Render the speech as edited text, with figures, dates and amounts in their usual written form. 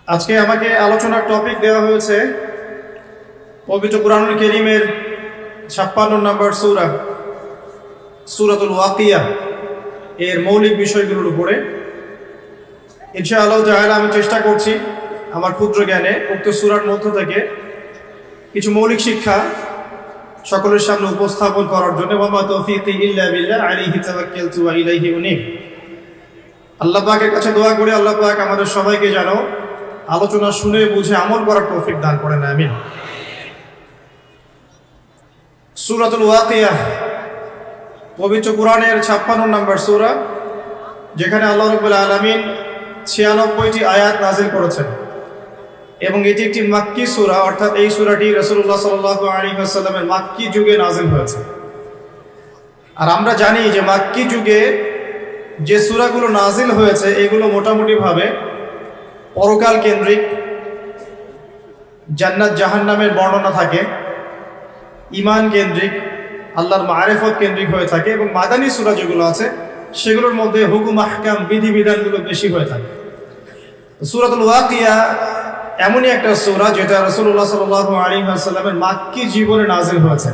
আজকে আমাকে আলোচনার টপিক দেওয়া হয়েছে পবিত্র কুরআনুল কারীমের 56 নম্বর সূরা সূরাতুল ওয়াকিয়া এর মৌলিক বিষয়গুলোর উপরে। ইনশাআল্লাহ তাআলা আমি চেষ্টা করছি আমার ক্ষুদ্র জ্ঞানে উক্ত সূরার মধ্য থেকে কিছু মৌলিক শিক্ষা সকলের সামনে উপস্থাপন করার জন্য। ওয়া মা তাওফীকি ইল্লা বিল্লাহ আলাইহি তাওয়াক্কালতু ওয়া ইলাইহি উনীব। আল্লাহ পাকের কাছে দোয়া করি আল্লাহ পাক আমাদের সবাইকে যেন আলোচনা শুনে বুঝে আমল করার তৌফিক দান করেন, আমিন। সূরাতুল ওয়াকিয়া পবিত্র কুরআনের 56 নম্বর সূরা, যেখানে আল্লাহ রাব্বুল আলামিন 96টি আয়াত নাযিল করেছেন এবং এটি একটি মাক্কি সূরা, অর্থাৎ এই সূরাটি রাসূলুল্লাহ সাল্লাল্লাহু আলাইহি ওয়াসাল্লামের মাক্কি যুগে নাযিল হয়েছে। আর আমরা জানি যে মাক্কি যুগে যে সূরাগুলো নাযিল হয়েছে এগুলো মোটামুটিভাবে পরকাল কেন্দ্রিক, জান্নাত জাহান্নামের বর্ণনা থাকে, ঈমান কেন্দ্রিক, আল্লাহর মারিফত কেন্দ্রিক হয়ে থাকে এবং মাদানী সূরা যেগুলো আছে সেগুলোর মধ্যে হুকুম আহকাম বিধিবিধানগুলো বেশি হয়ে থাকে। সূরাতুল ওয়াকিয়া এমনই একটা সূরা যেটা রাসূলুল্লাহ সাল্লাল্লাহু আলাইহি ওয়াসাল্লামের মাক্কি জীবনে নাযিল হয়েছে।